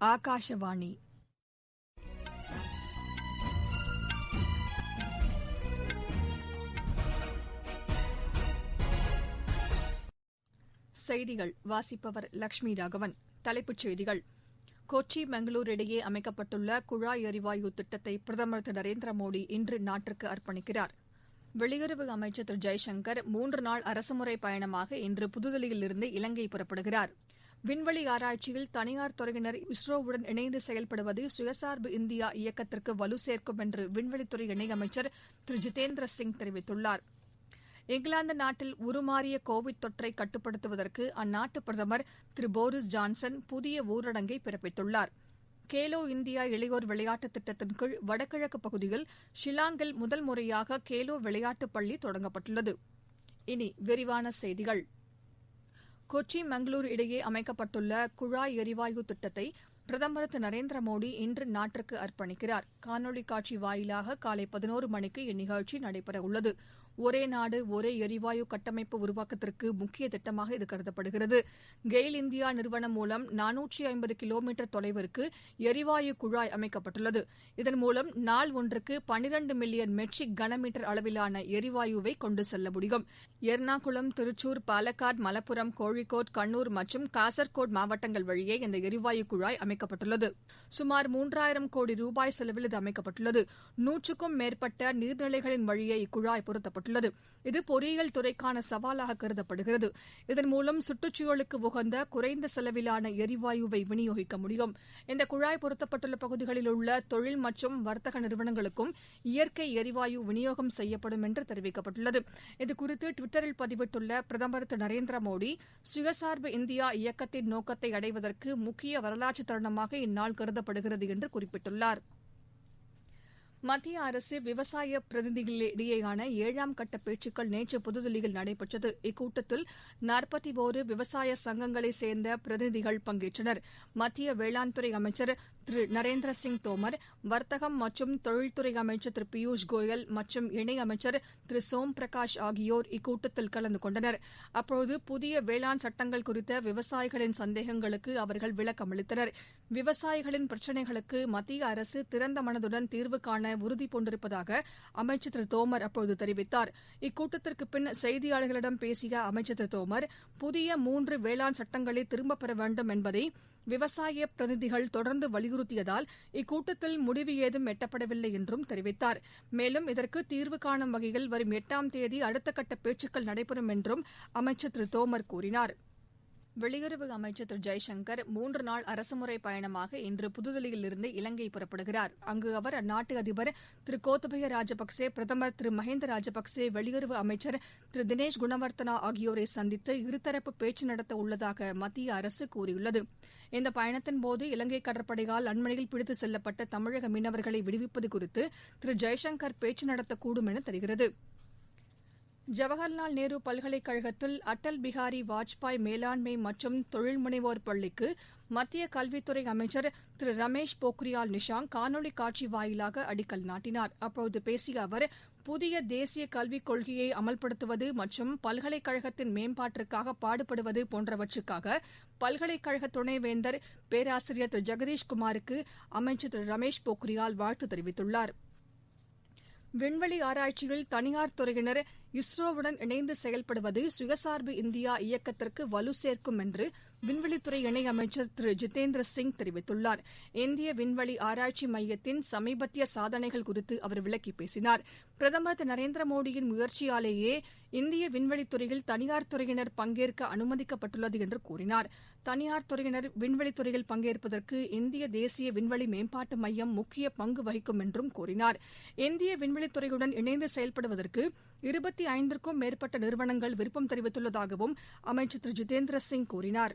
ஆகாஷவாணி செய்திகள் வாசிப்பவர் லட்சுமி ராகவன். தலைப்புச் செய்திகள்: கொச்சி மங்களூரு இடையே அமைக்கப்பட்டுள்ள குழாய் எரிவாயு திட்டத்தை பிரதமர் திரு நரேந்திர மோடி இன்று நாட்டிற்கு அர்ப்பணிக்கிறார். வெளியுறவு அமைச்சர் திரு ஜெய்சங்கர் 3 நாள் அரசுமுறை பயணமாக இன்று புதுதில்லியிலிருந்து இலங்கை புறப்படுகிறார். விண்வெளி ஆராய்ச்சியில் தனியார் துறையினர் இஸ்ரோவுடன் இணைந்து செயல்படுவது சுயசார்பு இந்தியா இயக்கத்திற்கு வலு சேர்க்கும் என்று விண்வெளித்துறை இணையமைச்சர் திரு ஜிதேந்திர சிங் தெரிவித்துள்ளார். இங்கிலாந்து நாட்டில் உருமாறிய கோவிட் தொற்றை கட்டுப்படுத்துவதற்கு அந்நாட்டு பிரதமர் திரு போரிஸ் ஜான்சன் புதிய ஊரடங்கை பிறப்பித்துள்ளார். கேலோ இந்தியா இளையோர் விளையாட்டுத் திட்டத்தின் கீழ் வடகிழக்கு பகுதியில் ஷில்லாங்கில் முதல் முறையாக கேலோ விளையாட்டுப் பள்ளி தொடங்கப்பட்டுள்ளது. இனி விரிவான செய்திகள். கொச்சி மங்களூரு இடையே அமைக்கப்பட்டுள்ள குழாய் எரிவாயு திட்டத்தை பிரதமர் திரு நரேந்திர மோடி இன்று நாட்டிற்கு அர்ப்பணிக்கிறார். காணொலி காட்சி வாயிலாக காலை 11 மணிக்கு இந்நிகழ்ச்சி நடைபெறவுள்ளது. ஒரே நாடு ஒரே எரிவாயு கட்டமைப்பு உருவாக்கத்திற்கு முக்கிய திட்டமாக இது கருதப்படுகிறது. கெயில் இந்தியா நிறுவனம் மூலம் 450 கிலோமீட்டர் தொலைவிற்கு எரிவாயு குழாய் அமைக்கப்பட்டுள்ளது. இதன் மூலம் நாள் ஒன்றுக்கு 12 மில்லியன் மெட்ரிக் கனமீட்டர் அளவிலான எரிவாயுவை கொண்டு செல்ல முடியும். எர்ணாகுளம், திருச்சூர், பாலக்காடு, மலப்புரம், கோழிக்கோடு, கண்ணூர் மற்றும் காசர்கோடு மாவட்டங்கள் வழியே இந்த எரிவாயு குழாய் அமைக்கப்பட்டுள்ளது. சுமார் 3000 கோடி ரூபாய் செலவில் இது அமைக்கப்பட்டுள்ளது. 100க்கும் மேற்பட்ட நீர்நிலைகளின் வழியே இக்குழாய் பொருத்தப்பட்டுள்ளது. இது பொறியியல் துறைக்கான சவாலாக கருதப்படுகிறது. இதன் மூலம் சுற்றுச்சூழலுக்கு உகந்த குறைந்த செலவிலான எரிவாயுவை விநியோகிக்க முடியும். இந்த குழாய் பொருத்தப்பட்டுள்ள பகுதிகளில் உள்ள தொழில் மற்றும் வர்த்தக நிறுவனங்களுக்கும் இயற்கை எரிவாயு விநியோகம் செய்யப்படும் என்று தெரிவிக்கப்பட்டுள்ளது. இதுகுறித்து டுவிட்டரில் பதிவிட்டுள்ள பிரதமர் திரு நரேந்திர மோடி, சுயசார்பு இந்தியா இயக்கத்தின் நோக்கத்தை அடைவதற்கு முக்கிய வரலாற்று தருணமாக இந்நாள் கருதப்படுகிறது என்று குறிப்பிட்டுள்ளார். மத்திய அரசு விவசாய பிரதிநிதிகளிடையேயான 7ஆம் கட்ட பேச்சுக்கள் நேற்று புதுதில்லியில் நடைபெற்றது. இக்கூட்டத்தில் 41 விவசாய சங்கங்களைச் சேர்ந்த பிரதிநிதிகள் பங்கேற்றனர். மத்திய வேளாண் துறை அமைச்சர் திரு நரேந்திர சிங் தோமர், வர்த்தகம் மற்றும் தொழில்துறை அமைச்சர் திரு பியூஷ் கோயல் மற்றும் இணையமைச்சர் திரு சோம் பிரகாஷ் ஆகியோர் இக்கூட்டத்தில் கலந்து கொண்டனர். அப்போது புதிய வேளாண் சட்டங்கள் குறித்த விவசாயிகளின் சந்தேகங்களுக்கு அவர்கள் விளக்கமளித்தனர். விவசாயிகளின் பிரச்சினைகளுக்கு மத்திய அரசு திறந்த மனதுடன் தீர்வு காண உறுதி பூண்டிருப்பதாக அமைச்சர் திரு தோமர் அப்போது தெரிவித்தார். இக்கூட்டத்திற்கு பின் செய்தியாளர்களிடம் பேசிய அமைச்சர் திரு தோமர், புதிய 3 வேளாண் சட்டங்களை திரும்பப் பெற வேண்டும் என்பதை விவசாய பிரதிநிதிகள் தொடர்ந்து வலியுறுத்தியதால் இக்கூட்டத்தில் முடிவு ஏதும் எட்டப்படவில்லை என்றும் தெரிவித்தார். மேலும் இதற்கு தீர்வு காணும் வகையில் வரும் 8ஆம் தேதி அடுத்த கட்ட பேச்சுக்கள் நடைபெறும் என்றும் அமைச்சர் திரு தோமர் கூறினார். வெளியுறவு அமைச்சர் திரு ஜெய்சங்கர் 3 நாள் அரசுமுறை பயணமாக இன்று புதுதில்லியிலிருந்து இலங்கை புறப்படுகிறார். அங்கு அவர் அந்நாட்டு அதிபர் திரு கோத்தபய ராஜபக்சே, பிரதமர் திரு மஹிந்த ராஜபக்சே, வெளியுறவு அமைச்சர் திரு தினேஷ் குணவர்த்தனா ஆகியோரை சந்தித்து இருதரப்பு பேச்சு நடத்த உள்ளதாக மத்திய அரசு கூறியுள்ளது. இந்த பயணத்தின்போது இலங்கை கடற்படையால் அண்மையில் பிடித்து செல்லப்பட்ட தமிழக மீனவர்களை விடுவிப்பது குறித்து திரு ஜெய்சங்கர் பேச்சு நடத்தக்கூடும் என தெரிகிறது. ஜவஹர்லால் நேரு பல்கலைக்கழகத்தில் அடல் பிஹாரி வாஜ்பாய் மேலாண்மை மற்றும் தொழில் முனைவோர் பள்ளிக்கு மத்திய கல்வித்துறை அமைச்சர் திரு ரமேஷ் போக்ரியால் நிஷாங்க் காணொலி காட்சி வாயிலாக அடிக்கல் நாட்டினார். அப்போது பேசிய அவர், புதிய தேசிய கல்விக் கொள்கையை அமல்படுத்துவது மற்றும் பல்கலைக்கழகத்தின் மேம்பாட்டிற்காக பாடுபடுவது போன்றவற்றுக்காக பல்கலைக்கழக துணைவேந்தர் பேராசிரியர் திரு ஜெகதீஷ் குமாருக்கு அமைச்சர் திரு ரமேஷ் போக்ரியால் வாழ்த்து தெரிவித்துள்ளார். விண்வெளி ஆராய்ச்சியில் தனியார் துறையினர் இஸ்ரோவுடன் இணைந்து செயல்படுவது சுயசார்பு இந்தியா இயக்கத்திற்கு வலு சேர்க்கும் என்று விண்வெளித்துறை இணையமைச்சர் திரு ஜிதேந்திர சிங் தெரிவித்துள்ளார். இந்திய விண்வெளி ஆராய்ச்சி மையத்தின் சமீபத்திய சாதனைகள் குறித்து அவர் விளக்கி பேசினார். பிரதமர் திரு நரேந்திர மோடியின் முயற்சியாலேயே இந்திய விண்வெளித்துறையில் தனியார் துறையினர் பங்கேற்க அனுமதிக்கப்பட்டுள்ளது என்று கூறினார். தனியார் துறையினர் விண்வெளித்துறையில் பங்கேற்பதற்கு இந்திய தேசிய விண்வெளி மேம்பாட்டு மையம் முக்கிய பங்கு வகிக்கும் என்றும் கூறினார். இந்திய விண்வெளித்துறையுடன் இணைந்து செயல்படுவதற்கு 25க்கும் மேற்பட்ட நிறுவனங்கள் விருப்பம் தெரிவித்துள்ளதாகவும் அமைச்சர் திரு ஜிதேந்திர சிங் கூறினார்.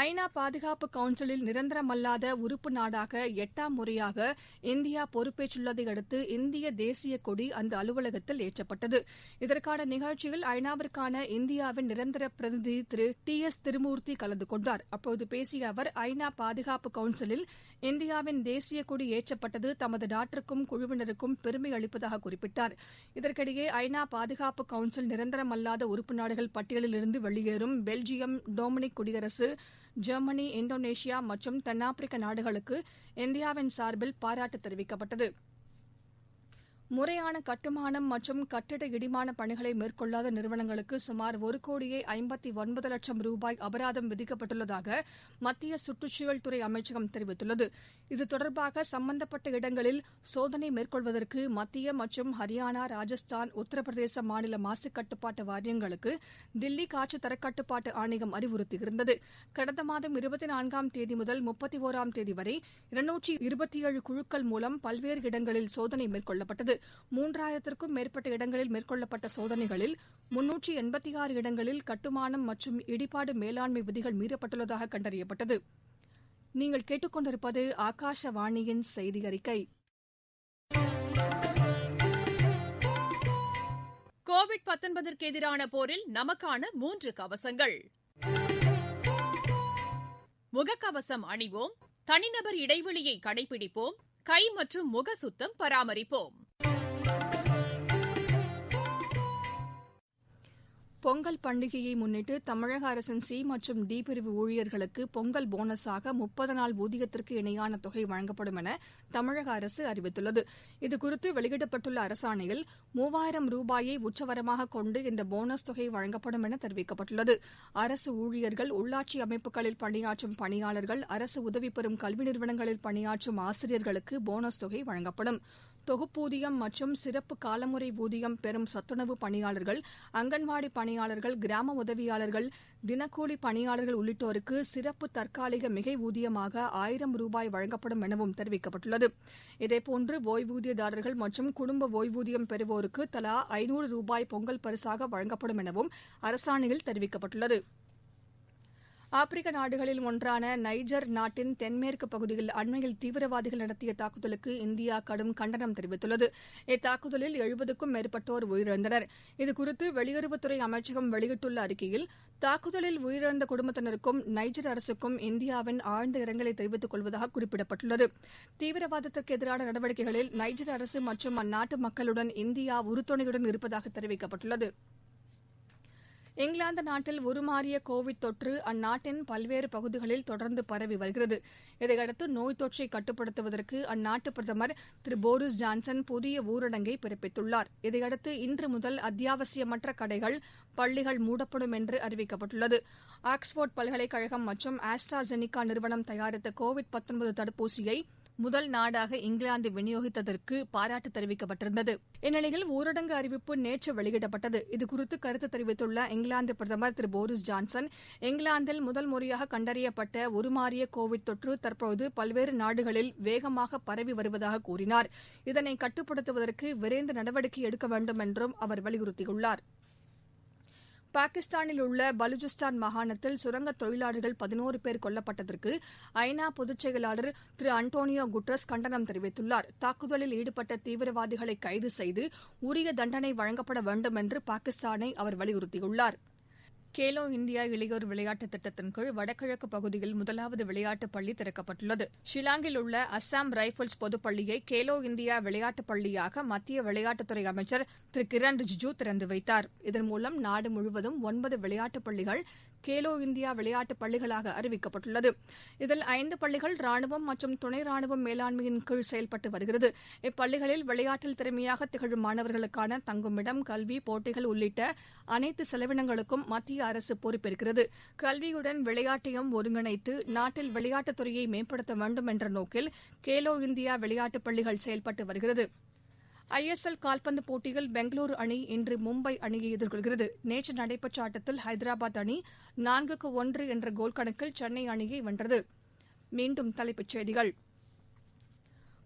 ஐநா பாதுகாப்பு கவுன்சிலில் நிரந்தரமல்லாத உறுப்பு நாடாக 8ஆம் முறையாக இந்தியா பொறுப்பேற்றுள்ளதை அடுத்து இந்திய தேசிய கொடி அந்த அலுவலகத்தில் ஏற்றப்பட்டது. இதற்கான நிகழ்ச்சியில் ஐநாவிற்கான இந்தியாவின் நிரந்தர பிரதிநிதி திரு டி.எஸ். திருமூர்த்தி கலந்து கொண்டார். அப்போது பேசிய அவர், ஐநா பாதுகாப்பு கவுன்சிலில் இந்தியாவின் தேசிய கொடி ஏற்றப்பட்டது தமது நாட்டிற்கும் குழுவினருக்கும் பெருமை அளிப்பதாக குறிப்பிட்டார். இதற்கிடையே ஐநா பாதுகாப்பு கவுன்சில் நிரந்தரமல்லாத உறுப்பு நாடுகள் பட்டியலிலிருந்து வெளியேறும் பெல்ஜியம், டொமினிக் குடியரசு, ஜெர்மனி, இந்தோனேஷியா மற்றும் தென்னாப்பிரிக்க நாடுகளுக்கு இந்தியாவின் சார்பில் பாராட்டு தெரிவிக்கப்பட்டது. முறையான கட்டுமானம் மற்றும் கட்டிட இடிமான பணிகளை மேற்கொள்ளாத நிறுவனங்களுக்கு சுமார் 1,59,00,000 ரூபாய் அபராதம் விதிக்கப்பட்டுள்ளதாக மத்திய சுற்றுச்சூழல் துறை அமைச்சகம் தெரிவித்துள்ளது. இது தொடர்பாக சம்பந்தப்பட்ட இடங்களில் சோதனை மேற்கொள்வதற்கு மத்திய மற்றும் ஹரியானா, ராஜஸ்தான், உத்தரப்பிரதேச மாநில மாசுக் கட்டுப்பாட்டு வாரியங்களுக்கு தில்லி காற்று தரக்கட்டுப்பாட்டு ஆணையம் அறிவுறுத்தியிருந்தது. கடந்த மாதம் 24ஆம் தேதி முதல் 31ஆம் தேதி வரை 227 குழுக்கள் மூலம் பல்வேறு இடங்களில் சோதனை மேற்கொள்ளப்பட்டது. 3000க்கும் மேற்பட்ட இடங்களில் மேற்கொள்ளப்பட்ட சோதனைகளில் 386 இடங்களில் கட்டுமானம் மற்றும் இடிபாடு மேலாண்மை விதிகள் மீறப்பட்டுள்ளதாக கண்டறியப்பட்டது. நீங்கள் கேட்டுக்கொண்டிருப்பது ஆகாஷவாணியின் செய்தி அறிக்கை. கோவிட்-19ற்கு எதிரான போரில் நமக்கான 3 கவசங்கள். முகக்கவசம் அணிவோம், தனிநபர் இடைவெளியை கடைபிடிப்போம், கை மற்றும் முக சுத்தம் பராமரிப்போம். பொங்கல் பண்டிகையை முன்னிட்டு தமிழக அரசின் சி மற்றும் டி பிரிவு ஊழியர்களுக்கு பொங்கல் போனஸாக 30 நாள் ஊதியத்திற்கு இணையான தொகை வழங்கப்படும் என தமிழக அரசு அறிவித்துள்ளது. இதுகுறித்து வெளியிடப்பட்டுள்ள அரசாணையில் 3000 ரூபாயை உச்சவரமாக கொண்டு இந்த போனஸ் தொகை வழங்கப்படும் என தெரிவிக்கப்பட்டுள்ளது. அரசு ஊழியர்கள், உள்ளாட்சி அமைப்புகளில் பணியாற்றும் பணியாளர்கள், அரசு உதவி பெறும் கல்வி நிறுவனங்களில் பணியாற்றும் ஆசிரியர்களுக்கு போனஸ் தொகை வழங்கப்படும். தொகுப்பூதியம் மற்றும் சிறப்பு காலமுறை ஊதியம் பெறும் சத்துணவு பணியாளர்கள், அங்கன்வாடி பணியாளர்கள், கிராம உதவியாளர்கள், தினக்கூலி பணியாளர்கள் உள்ளிட்டோருக்கு சிறப்பு தற்காலிக மிகை ஊதியமாக 1000 ரூபாய் வழங்கப்படும் எனவும் தெரிவிக்கப்பட்டுள்ளது. இதேபோன்று ஓய்வூதியதாரர்கள் மற்றும் குடும்ப ஓய்வூதியம் பெறுவோருக்கு தலா 500 ரூபாய் பொங்கல் பரிசாக வழங்கப்படும் எனவும் அரசாணையில் தெரிவிக்கப்பட்டுள்ளது. ஆப்பிரிக்க நாடுகளில் ஒன்றான நைஜர் நாட்டின் தென்மேற்கு பகுதியில் அண்மையில் தீவிரவாதிகள் நடத்திய தாக்குதலுக்கு இந்தியா கடும் கண்டனம் தெரிவித்துள்ளது. இத்தாக்குதலில் 70க்கும் மேற்பட்டோர் உயிரிழந்தனர். இதுகுறித்து வெளியுறவுத்துறை அமைச்சகம் வெளியிட்டுள்ள அறிக்கையில், தாக்குதலில் உயிரிழந்த குடும்பத்தினருக்கும் நைஜர் அரசுக்கும் இந்தியாவின் ஆழ்ந்த இரங்கலை தெரிவித்துக் கொள்வதாக குறிப்பிடப்பட்டுள்ளது. தீவிரவாதத்திற்கு எதிரான நடவடிக்கைகளில் நைஜர் அரசு மற்றும் அந்நாட்டு மக்களுடன் இந்தியா உறுதுணையுடன் இருப்பதாக தெரிவிக்கப்பட்டுள்ளது. இங்கிலாந்து நாட்டில் உருமாறிய கோவிட் தொற்று அந்நாட்டின் பல்வேறு பகுதிகளில் தொடர்ந்து பரவி வருகிறது. இதையடுத்து நோய் தொற்றை கட்டுப்படுத்துவதற்கு அந்நாட்டு பிரதமர் திரு போரிஸ் ஜான்சன் புதிய ஊரடங்கை பிறப்பித்துள்ளார். இதையடுத்து இன்று முதல் அத்தியாவசியமற்ற கடைகள், பள்ளிகள் மூடப்படும் என்று அறிவிக்கப்பட்டுள்ளது. ஆக்ஸ்போர்ட் பல்கலைக்கழகம் மற்றும் ஆஸ்ட்ராஜெனிகா நிறுவனம் தயாரித்த கோவிட்-19 தடுப்பூசியை முதல் நாடாக இங்கிலாந்து விநியோகித்ததற்கு பாராட்டு தெரிவிக்கப்பட்டிருந்தது. இந்நிலையில் ஊரடங்கு அறிவிப்பு நேற்று வெளியிடப்பட்டது. இதுகுறித்து கருத்து தெரிவித்துள்ள இங்கிலாந்து பிரதமர் திரு போரிஸ் ஜான்சன், இங்கிலாந்தில் முதல் முறையாக கண்டறியப்பட்ட உருமாறிய கோவிட் தொற்று தற்போது பல்வேறு நாடுகளில் வேகமாக பரவி வருவதாக கூறினார். இதனை கட்டுப்படுத்துவதற்கு விரைந்து நடவடிக்கை எடுக்க வேண்டும் என்றும் அவர் வலியுறுத்தியுள்ளார். பாகிஸ்தானில் உள்ள பலுசிஸ்தான் மாகாணத்தில் சுரங்க தொழிலாளர்கள் 11 பேர் கொல்லப்பட்டதற்கு ஐநா பொதுச் செயலாளர் திரு அன்டோனியோ குட்ரஸ் கண்டனம் தெரிவித்துள்ளார். தாக்குதலில் ஈடுபட்ட தீவிரவாதிகளை கைது செய்து உரிய தண்டனை வழங்கப்பட வேண்டும் என்று பாகிஸ்தானை அவர் வலியுறுத்தியுள்ளார். கேலோ இந்தியா இளையோர் விளையாட்டுத் திட்டத்தின் கீழ் வடகிழக்கு பகுதியில் முதலாவது விளையாட்டுப் பள்ளி திறக்கப்பட்டுள்ளது. ஷில்லாங்கில் உள்ள அஸ்ஸாம் ரைபிள்ஸ் பொதுப்பள்ளியை கேலோ இந்தியா விளையாட்டுப் பள்ளியாக மத்திய விளையாட்டுத்துறை அமைச்சர் திரு கிரண் ரிஜிஜூ திறந்து வைத்தார். இதன் மூலம் நாடு முழுவதும் 9 விளையாட்டுப் பள்ளிகள் கேலோ இந்தியா விளையாட்டுப் பள்ளிகளாக அறிவிக்கப்பட்டுள்ளது. இதில் 5 பள்ளிகள் ராணுவம் மற்றும் துணை ராணுவம் மேலாண்மையின் கீழ் செயல்பட்டு வருகிறது. இப்பள்ளிகளில் விளையாட்டில் திறமையாக திகழும் மாணவர்களுக்கான தங்குமிடம், கல்வி, போட்டிகள் உள்ளிட்ட அனைத்து செலவினங்களுக்கும் மத்திய அரசு பொறுப்பேற்கிறது. கல்வியுடன் விளையாட்டையும் ஒருங்கிணைத்து நாட்டில் விளையாட்டுத் துறையை மேம்படுத்த வேண்டும் என்ற நோக்கில் கேலோ இந்தியா விளையாட்டுப் பள்ளிகள் செயல்பட்டு வருகிறது. ISL கால்பந்து போட்டியில் பெங்களூரு அணி இன்று மும்பை அணியை எதிர்கொள்கிறது. நேற்று நடைபெற்ற ஆட்டத்தில் ஹைதராபாத் அணி 4-1 என்ற கோல் கணக்கில் சென்னை அணியை வென்றது. மீண்டும் தலைப்புச் செய்திகள்.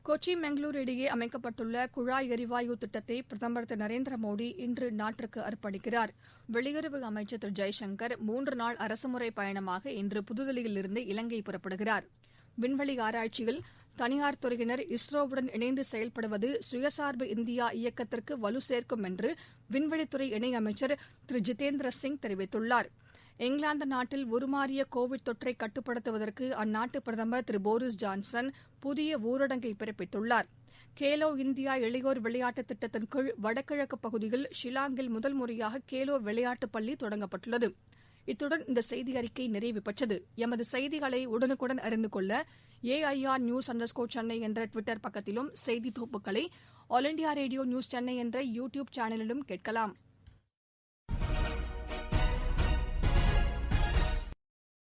கொச்சி பெங்களூரு இடையே அமைக்கப்பட்டுள்ள குழாய் எரிவாயு திட்டத்தை பிரதமர் திரு நரேந்திர மோடி இன்று நாட்டிற்கு அர்ப்பணிக்கிறார். வெளியுறவு அமைச்சர் திரு ஜெய்சங்கர் 3 நாள் அரசுமுறை பயணமாக இன்று புதுதில்லியிலிருந்து இலங்கை புறப்படுகிறார். விண்வெளி ஆராய்ச்சியில் தனியார் துறையினர் இஸ்ரோவுடன் இணைந்து செயல்படுவது சுயசார்பு இந்தியா இயக்கத்திற்கு வலு சேர்க்கும் என்று விண்வெளித்துறை இணையமைச்சர் திரு ஜிதேந்திர சிங் தெரிவித்துள்ளார். இங்கிலாந்து நாட்டில் உருமாறிய கோவிட் தொற்றை கட்டுப்படுத்துவதற்கு அந்நாட்டு பிரதமர் திரு போரிஸ் ஜான்சன் புதிய ஊரடங்கை பிறப்பித்துள்ளார். கேலோ இந்தியா இளையோர் விளையாட்டுத் திட்டத்தின் கீழ் வடகிழக்கு பகுதியில் ஷில்லாங்கில் முதல் முறையாக கேலோ விளையாட்டுப் பள்ளி தொடங்கப்பட்டுள்ளது. இத்துடன் இந்த செய்தி அறிக்கை நிறைவு பெற்றது. எமது செய்திகளை உடனுக்குடன் அறிந்து கொள்ள AIR News_Chennai என்ற டுவிட்டர் பக்கத்திலும், செய்தி தொகுப்புகளை all India radio news Chennai என்ற யூடியூப் சேனலிலும் கேட்கலாம்.